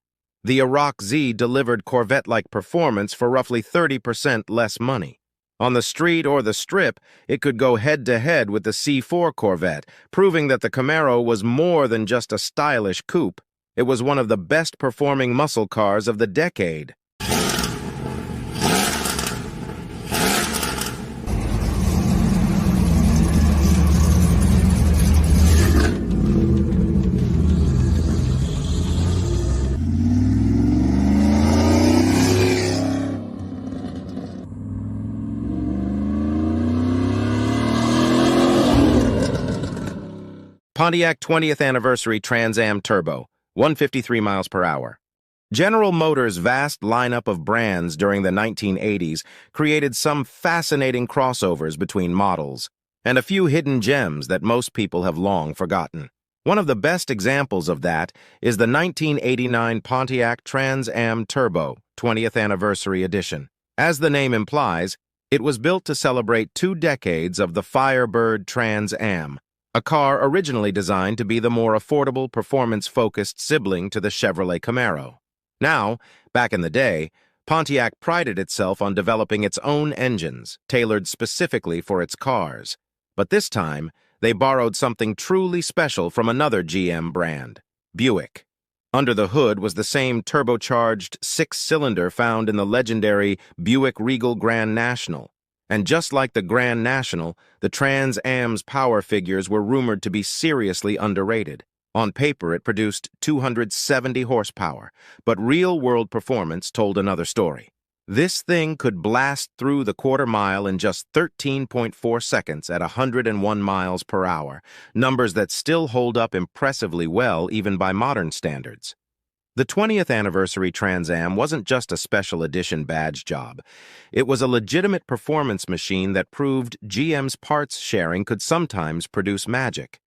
The IROC-Z delivered Corvette-like performance for roughly 30% less money. On the street or the strip, it could go head-to-head with the C4 Corvette, proving that the Camaro was more than just a stylish coupe. It was one of the best-performing muscle cars of the decade. Pontiac 20th Anniversary Trans Am Turbo, 153 miles per hour. General Motors' vast lineup of brands during the 1980s created some fascinating crossovers between models, and a few hidden gems that most people have long forgotten. One of the best examples of that is the 1989 Pontiac Trans Am Turbo 20th Anniversary Edition. As the name implies, it was built to celebrate 2 decades of the Firebird Trans Am, a car originally designed to be the more affordable, performance-focused sibling to the Chevrolet Camaro. Now, back in the day, Pontiac prided itself on developing its own engines, tailored specifically for its cars. But this time, they borrowed something truly special from another GM brand, Buick. Under the hood was the same turbocharged six-cylinder found in the legendary Buick Regal Grand National. And just like the Grand National, the Trans Am's power figures were rumored to be seriously underrated. On paper, it produced 270 horsepower, but real-world performance told another story. This thing could blast through the quarter mile in just 13.4 seconds at 101 miles per hour, numbers that still hold up impressively well even by modern standards. The 20th anniversary Trans Am wasn't just a special edition badge job. It was a legitimate performance machine that proved GM's parts sharing could sometimes produce magic.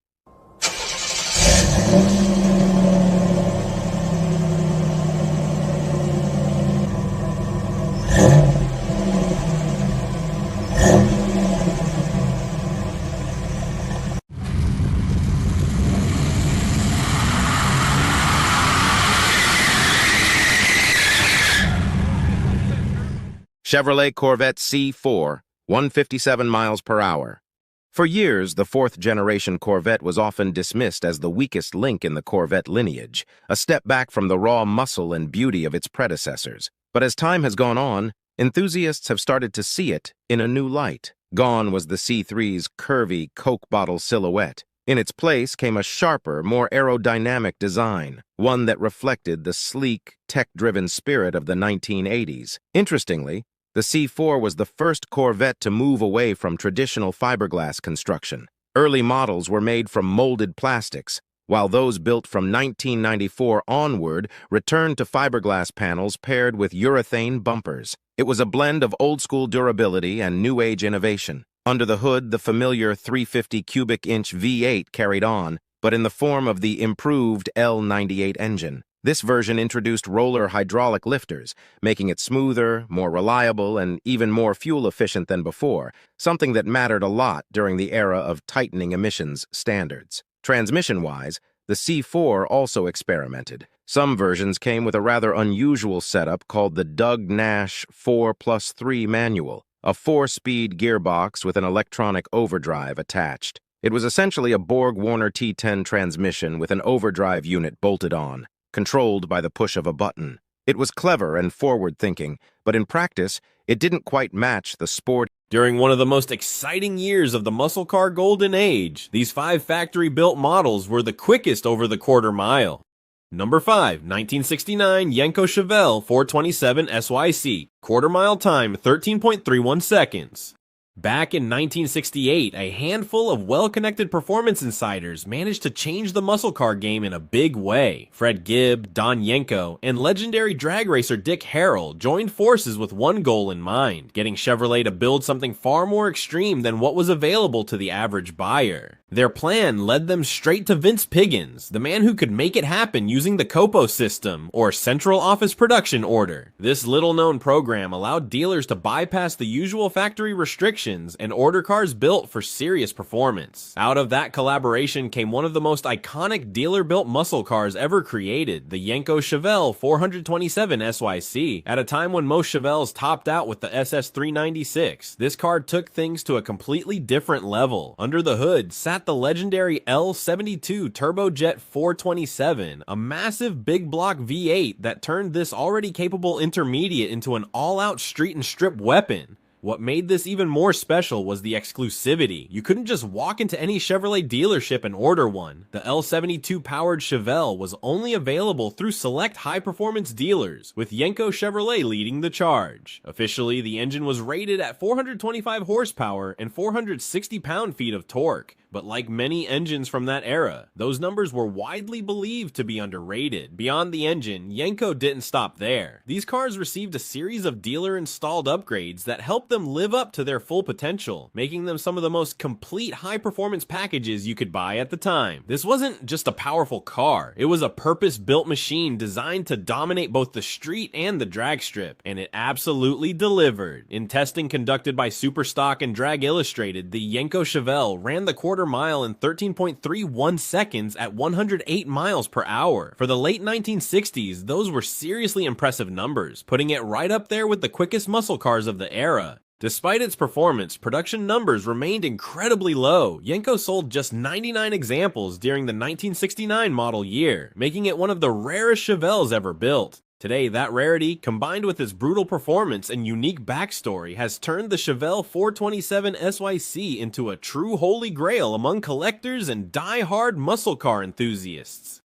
Chevrolet Corvette C4, 157 miles per hour. For years, the fourth-generation Corvette was often dismissed as the weakest link in the Corvette lineage, a step back from the raw muscle and beauty of its predecessors. But as time has gone on, enthusiasts have started to see it in a new light. Gone was the C3's curvy Coke bottle silhouette. In its place came a sharper, more aerodynamic design, one that reflected the sleek, tech-driven spirit of the 1980s. Interestingly, the C4 was the first Corvette to move away from traditional fiberglass construction. Early models were made from molded plastics, while those built from 1994 onward returned to fiberglass panels paired with urethane bumpers. It was a blend of old-school durability and new-age innovation. Under the hood, the familiar 350 cubic inch V8 carried on, but in the form of the improved L98 engine. This version introduced roller hydraulic lifters, making it smoother, more reliable, and even more fuel-efficient than before, something that mattered a lot during the era of tightening emissions standards. Transmission-wise, the C4 also experimented. Some versions came with a rather unusual setup called the Doug Nash 4+3 manual, a 4-speed gearbox with an electronic overdrive attached. It was essentially a Borg-Warner T10 transmission with an overdrive unit bolted on, controlled by the push of a button. It was clever and forward-thinking, but in practice, it didn't quite match the sport. During one of the most exciting years of the muscle car golden age, these 5 factory-built models were the quickest over the quarter mile. Number 5, 1969 Yenko Chevelle 427 SYC, quarter mile time 13.31 seconds. Back in 1968, a handful of well-connected performance insiders managed to change the muscle car game in a big way. Fred Gibb, Don Yenko, and legendary drag racer Dick Harrell joined forces with one goal in mind, getting Chevrolet to build something far more extreme than what was available to the average buyer. Their plan led them straight to Vince Piggins, the man who could make it happen using the COPO system, or Central Office Production Order. This little-known program allowed dealers to bypass the usual factory restrictions and order cars built for serious performance. Out of that collaboration came one of the most iconic dealer-built muscle cars ever created, the Yenko Chevelle 427 SYC. At a time when most Chevelles topped out with the SS 396, this car took things to a completely different level. Under the hood sat the legendary L72 Turbojet 427, a massive big block V8 that turned this already capable intermediate into an all-out street and strip weapon. What made this even more special was the exclusivity. You couldn't just walk into any Chevrolet dealership and order one. The L72 powered Chevelle was only available through select high-performance dealers, with Yenko Chevrolet leading the charge. Officially, the engine was rated at 425 horsepower and 460 pound-feet of torque. But like many engines from that era, those numbers were widely believed to be underrated. Beyond the engine, Yenko didn't stop there. These cars received a series of dealer-installed upgrades that helped them live up to their full potential, making them some of the most complete high-performance packages you could buy at the time. This wasn't just a powerful car, it was a purpose-built machine designed to dominate both the street and the drag strip, and it absolutely delivered. In testing conducted by Superstock and Drag Illustrated, the Yenko Chevelle ran the quarter mile in 13.31 seconds at 108 miles per hour. For the late 1960s, those were seriously impressive numbers, putting it right up there with the quickest muscle cars of the era. Despite its performance, production numbers remained incredibly low. Yenko sold just 99 examples during the 1969 model year, making it one of the rarest Chevelles ever built. Today, that rarity, combined with its brutal performance and unique backstory, has turned the Chevelle 427 SYC into a true holy grail among collectors and die-hard muscle car enthusiasts.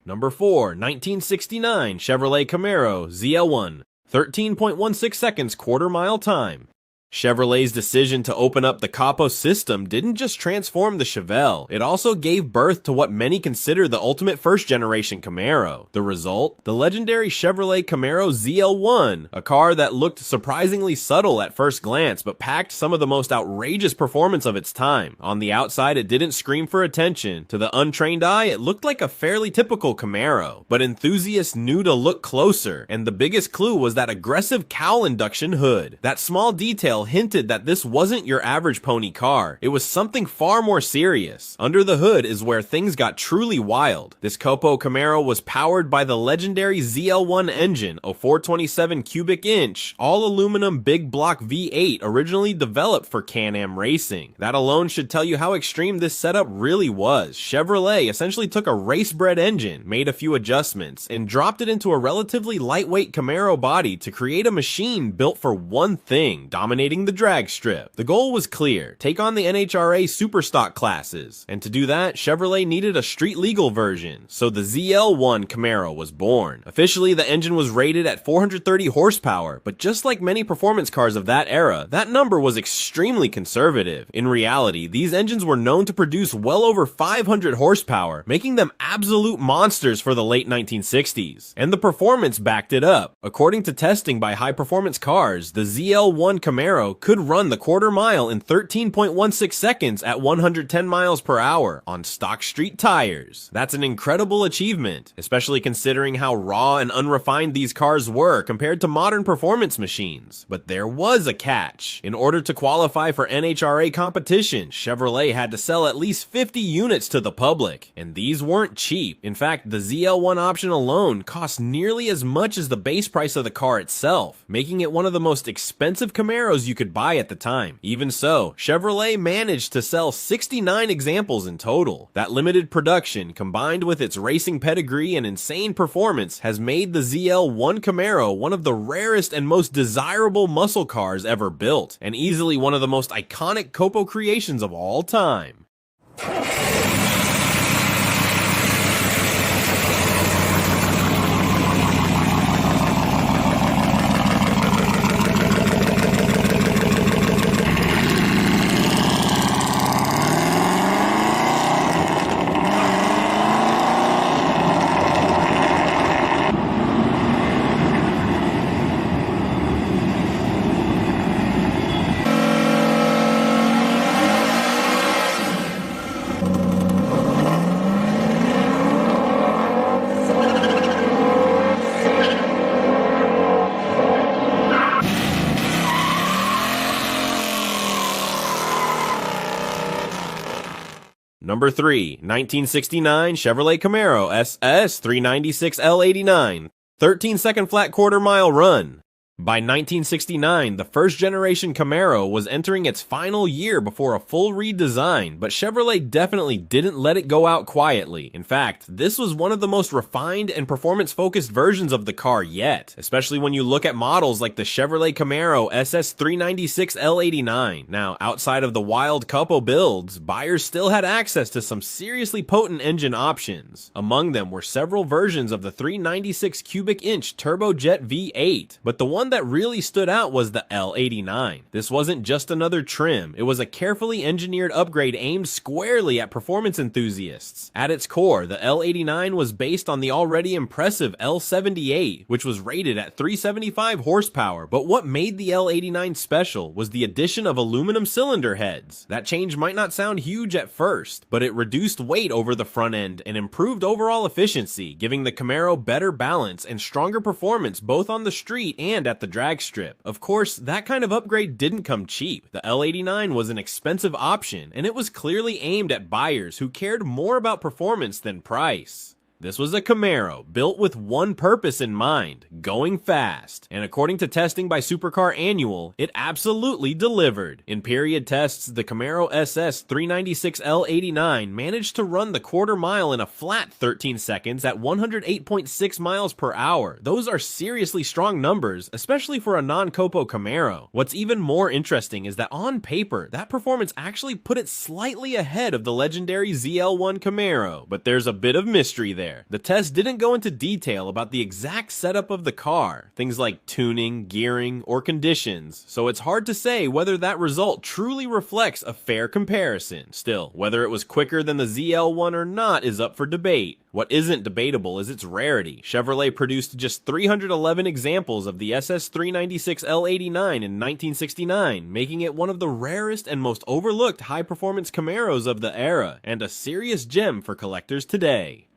Number 4, 1969 Chevrolet Camaro ZL1, 13.16 seconds quarter-mile time. Chevrolet's decision to open up the capo system didn't just transform the Chevelle, it also gave birth to what many consider the ultimate first-generation Camaro. The result? The legendary Chevrolet Camaro ZL1, a car that looked surprisingly subtle at first glance but packed some of the most outrageous performance of its time. On the outside, it didn't scream for attention. To the untrained eye, it looked like a fairly typical Camaro, but enthusiasts knew to look closer, and the biggest clue was that aggressive cowl induction hood. That small detail hinted that this wasn't your average pony car. It was something far more serious. Under the hood is where things got truly wild. This Copo Camaro was powered by the legendary ZL1 engine, a 427 cubic inch, all aluminum big block V8 originally developed for Can-Am racing. That alone should tell you how extreme this setup really was. Chevrolet essentially took a race-bred engine, made a few adjustments, and dropped it into a relatively lightweight Camaro body to create a machine built for one thing: dominating the drag strip. The goal was clear: take on the NHRA Superstock classes. And to do that, Chevrolet needed a street-legal version, so the ZL1 Camaro was born. Officially, the engine was rated at 430 horsepower, but just like many performance cars of that era, that number was extremely conservative. In reality, these engines were known to produce well over 500 horsepower, making them absolute monsters for the late 1960s. And the performance backed it up. According to testing by High Performance Cars, the ZL1 Camaro could run the quarter mile in 13.16 seconds at 110 miles per hour on stock street tires. That's an incredible achievement, especially considering how raw and unrefined these cars were compared to modern performance machines. But there was a catch. In order to qualify for NHRA competition, Chevrolet had to sell at least 50 units to the public, and these weren't cheap. In fact, the ZL1 option alone cost nearly as much as the base price of the car itself, making it one of the most expensive Camaros you could buy at the time. Even so, Chevrolet managed to sell 69 examples in total. That limited production, combined with its racing pedigree and insane performance, has made the ZL1 Camaro one of the rarest and most desirable muscle cars ever built, and easily one of the most iconic Copo creations of all time. Number 3, 1969 Chevrolet Camaro SS 396L89, 13-second flat quarter-mile run. By 1969, the first-generation Camaro was entering its final year before a full redesign, but Chevrolet definitely didn't let it go out quietly. In fact, this was one of the most refined and performance-focused versions of the car yet, especially when you look at models like the Chevrolet Camaro SS 396L89. Now, outside of the wild couple builds, buyers still had access to some seriously potent engine options. Among them were several versions of the 396 cubic inch turbojet V8, but the one one that really stood out was the L89. This wasn't just another trim, it was a carefully engineered upgrade aimed squarely at performance enthusiasts. At its core, the L89 was based on the already impressive L78, which was rated at 375 horsepower, but what made the L89 special was the addition of aluminum cylinder heads. That change might not sound huge at first, but it reduced weight over the front end and improved overall efficiency, giving the Camaro better balance and stronger performance both on the street and at the drag strip. Of course, that kind of upgrade didn't come cheap. The L89 was an expensive option, and it was clearly aimed at buyers who cared more about performance than price. This was a Camaro built with one purpose in mind, going fast. And according to testing by Supercar Annual, it absolutely delivered. In period tests, the Camaro SS 396 L89 managed to run the quarter mile in a flat 13 seconds at 108.6 miles per hour. Those are seriously strong numbers, especially for a non-Copo Camaro. What's even more interesting is that on paper, that performance actually put it slightly ahead of the legendary ZL1 Camaro. But there's a bit of mystery there. The test didn't go into detail about the exact setup of the car, things like tuning, gearing, or conditions, so it's hard to say whether that result truly reflects a fair comparison. Still, whether it was quicker than the ZL1 or not is up for debate. What isn't debatable is its rarity. Chevrolet produced just 311 examples of the SS 396 L89 in 1969, making it one of the rarest and most overlooked high-performance Camaros of the era, and a serious gem for collectors today.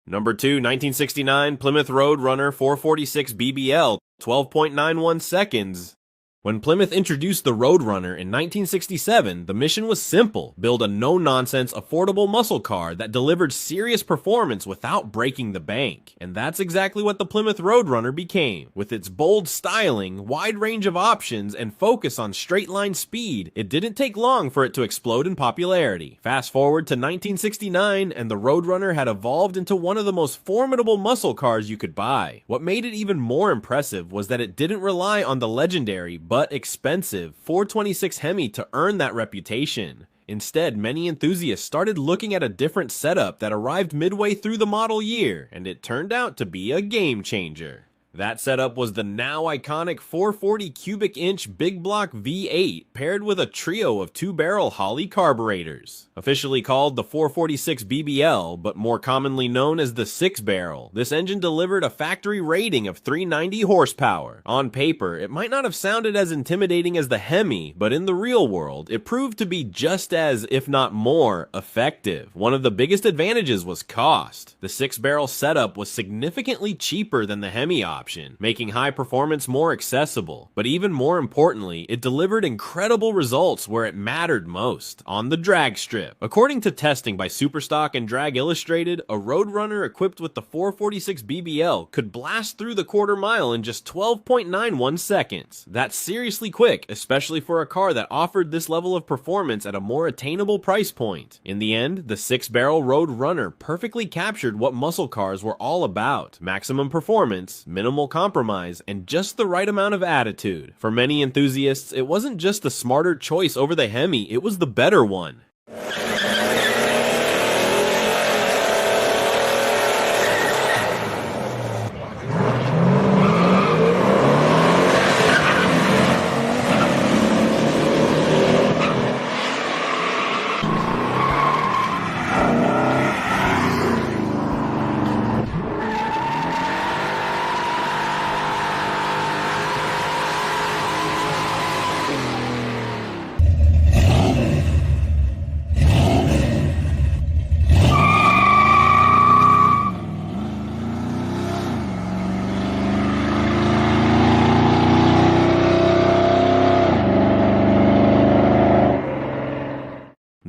Number 2, 1969 Plymouth Roadrunner 446 BBL, 12.91 seconds. When Plymouth introduced the Roadrunner in 1967, the mission was simple: build a no-nonsense, affordable muscle car that delivered serious performance without breaking the bank. And that's exactly what the Plymouth Roadrunner became. With its bold styling, wide range of options, and focus on straight-line speed, it didn't take long for it to explode in popularity. Fast forward to 1969, and the Roadrunner had evolved into one of the most formidable muscle cars you could buy. What made it even more impressive was that it didn't rely on the legendary but expensive 426 Hemi to earn that reputation. Instead, many enthusiasts started looking at a different setup that arrived midway through the model year, and it turned out to be a game changer. That setup was the now iconic 440 cubic inch big block V8 paired with a trio of 2-barrel Holley carburetors. Officially called the 446 BBL, but more commonly known as the 6-barrel, this engine delivered a factory rating of 390 horsepower. On paper, it might not have sounded as intimidating as the Hemi, but in the real world, it proved to be just as, if not more, effective. One of the biggest advantages was cost. The 6-barrel setup was significantly cheaper than the Hemi option, making high performance more accessible. But even more importantly, it delivered incredible results where it mattered most: on the drag strip. According to testing by Superstock and Drag Illustrated, a Roadrunner equipped with the 446 BBL could blast through the quarter mile in just 12.91 seconds. That's seriously quick, especially for a car that offered this level of performance at a more attainable price point. In the end, the 6-barrel Roadrunner perfectly captured what muscle cars were all about: maximum performance, minimal compromise, and just the right amount of attitude. For many enthusiasts, it wasn't just the smarter choice over the Hemi, it was the better one.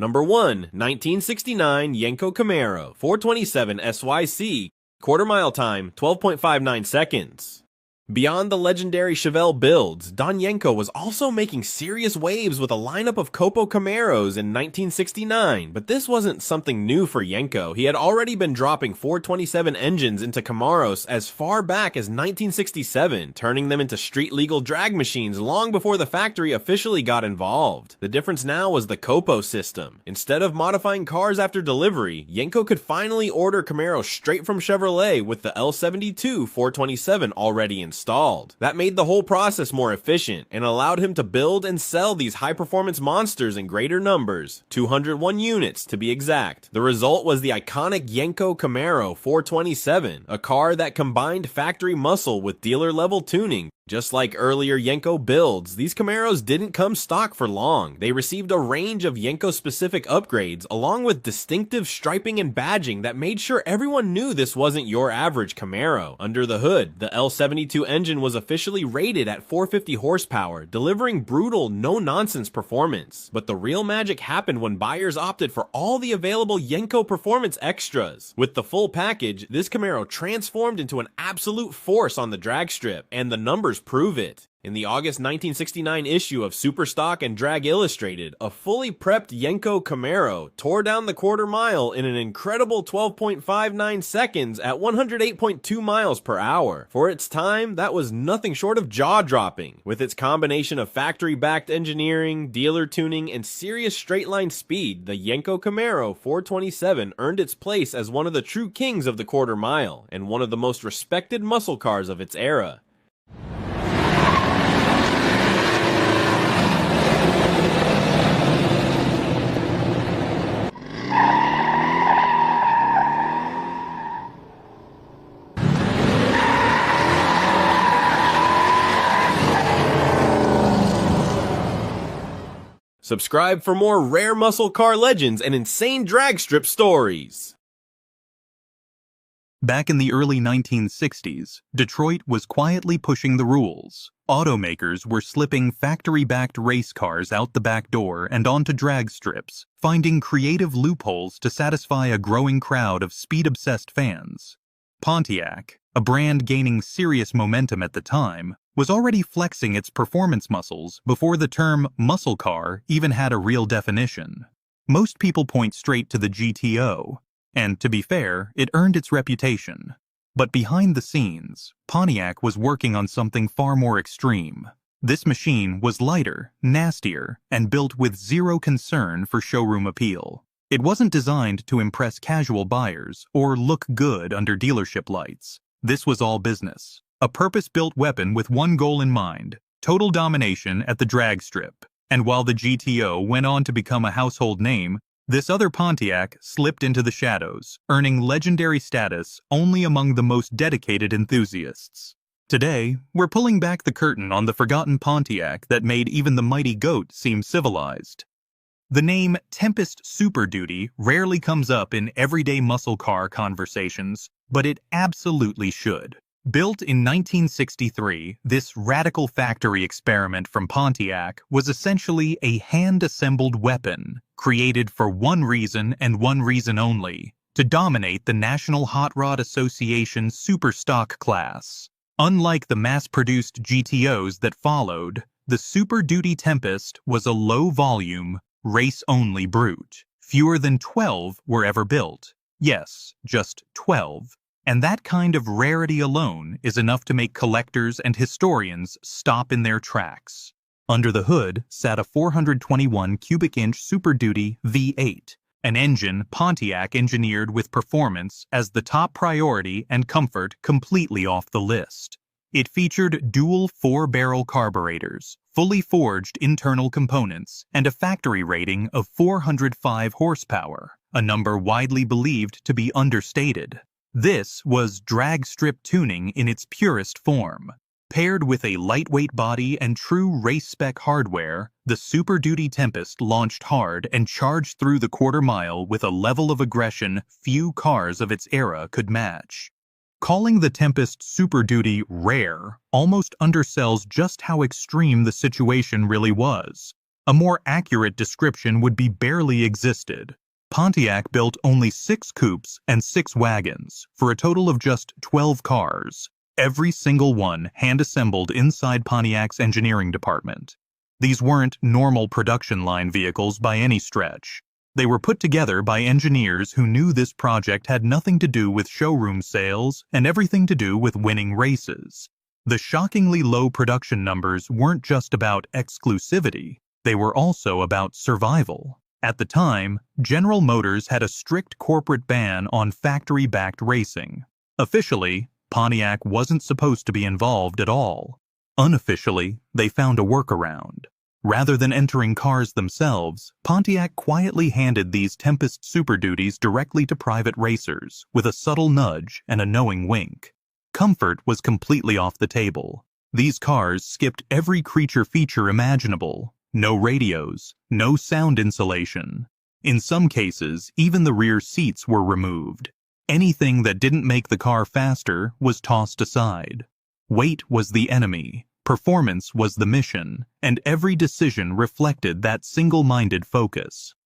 Number 1, 1969 Yenko Camaro, 427 SYC, quarter mile time, 12.59 seconds. Beyond the legendary Chevelle builds, Don Yenko was also making serious waves with a lineup of Copo Camaros in 1969, but this wasn't something new for Yenko. He had already been dropping 427 engines into Camaros as far back as 1967, turning them into street-legal drag machines long before the factory officially got involved. The difference now was the Copo system. Instead of modifying cars after delivery, Yenko could finally order Camaros straight from Chevrolet with the L72 427 already installed. That made the whole process more efficient and allowed him to build and sell these high-performance monsters in greater numbers, 201 units to be exact. The result was the iconic Yenko Camaro 427, a car that combined factory muscle with dealer-level tuning. Just like earlier Yenko builds, these Camaros didn't come stock for long. They received a range of Yenko-specific upgrades, along with distinctive striping and badging that made sure everyone knew this wasn't your average Camaro. Under the hood, the L72 engine was officially rated at 450 horsepower, delivering brutal, no-nonsense performance. But the real magic happened when buyers opted for all the available Yenko performance extras. With the full package, this Camaro transformed into an absolute force on the drag strip, and the numbers prove it. In the August 1969 issue of Superstock and Drag Illustrated, a fully prepped Yenko Camaro tore down the quarter mile in an incredible 12.59 seconds at 108.2 miles per hour. For its time, that was nothing short of jaw-dropping. With its combination of factory-backed engineering, dealer tuning, and serious straight-line speed, the Yenko Camaro 427 earned its place as one of the true kings of the quarter mile, and one of the most respected muscle cars of its era. Subscribe for more rare muscle car legends and insane drag strip stories. Back in the early 1960s, Detroit was quietly pushing the rules. Automakers were slipping factory-backed race cars out the back door and onto drag strips, finding creative loopholes to satisfy a growing crowd of speed-obsessed fans. Pontiac, a brand gaining serious momentum at the time, was already flexing its performance muscles before the term muscle car even had a real definition. Most people point straight to the GTO, and to be fair, it earned its reputation. But behind the scenes, Pontiac was working on something far more extreme. This machine was lighter, nastier, and built with zero concern for showroom appeal. It wasn't designed to impress casual buyers or look good under dealership lights. This was all business. A purpose-built weapon with one goal in mind: total domination at the drag strip. And while the GTO went on to become a household name, this other Pontiac slipped into the shadows, earning legendary status only among the most dedicated enthusiasts. Today, we're pulling back the curtain on the forgotten Pontiac that made even the mighty goat seem civilized. The name Tempest Super Duty rarely comes up in everyday muscle car conversations, but it absolutely should. Built in 1963, this radical factory experiment from Pontiac was essentially a hand-assembled weapon, created for one reason and one reason only: to dominate the National Hot Rod Association Superstock class. Unlike the mass-produced GTOs that followed, the Super Duty Tempest was a low-volume, race-only brute. Fewer than 12 were ever built. Yes, just 12. And that kind of rarity alone is enough to make collectors and historians stop in their tracks. Under the hood sat a 421 cubic inch Super Duty V8, an engine Pontiac engineered with performance as the top priority and comfort completely off the list. It featured dual 4-barrel carburetors, fully forged internal components, and a factory rating of 405 horsepower, a number widely believed to be understated. This was drag strip tuning in its purest form. Paired with a lightweight body and true race-spec hardware, the Super Duty Tempest launched hard and charged through the quarter mile with a level of aggression few cars of its era could match. Calling the Tempest Super Duty rare almost undersells just how extreme the situation really was. A more accurate description would be barely existed. Pontiac built only 6 coupes and 6 wagons, for a total of just 12 cars, every single one hand-assembled inside Pontiac's engineering department. These weren't normal production line vehicles by any stretch. They were put together by engineers who knew this project had nothing to do with showroom sales and everything to do with winning races. The shockingly low production numbers weren't just about exclusivity, they were also about survival. At the time, General Motors had a strict corporate ban on factory-backed racing. Officially, Pontiac wasn't supposed to be involved at all. Unofficially, they found a workaround. Rather than entering cars themselves, Pontiac quietly handed these Tempest Super Duties directly to private racers, with a subtle nudge and a knowing wink. Comfort was completely off the table. These cars skipped every creature feature imaginable. No radios, no sound insulation. In some cases, even the rear seats were removed. Anything that didn't make the car faster was tossed aside. Weight was the enemy. Performance was the mission, and every decision reflected that single-minded focus.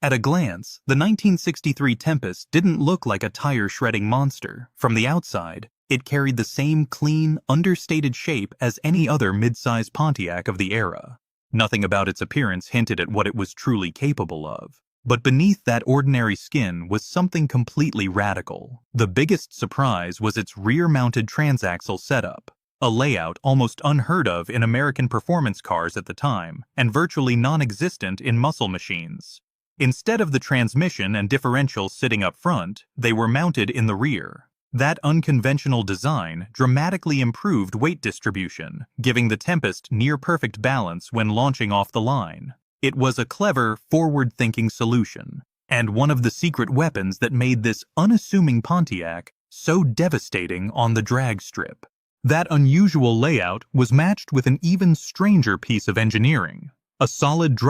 At a glance, the 1963 Tempest didn't look like a tire-shredding monster. From the outside, it carried the same clean, understated shape as any other mid-size Pontiac of the era. Nothing about its appearance hinted at what it was truly capable of. But beneath that ordinary skin was something completely radical. The biggest surprise was its rear-mounted transaxle setup. A layout almost unheard of in American performance cars at the time, and virtually non-existent in muscle machines. Instead of the transmission and differential sitting up front, they were mounted in the rear. That unconventional design dramatically improved weight distribution, giving the Tempest near-perfect balance when launching off the line. It was a clever, forward-thinking solution, and one of the secret weapons that made this unassuming Pontiac so devastating on the drag strip. That unusual layout was matched with an even stranger piece of engineering, a solid drive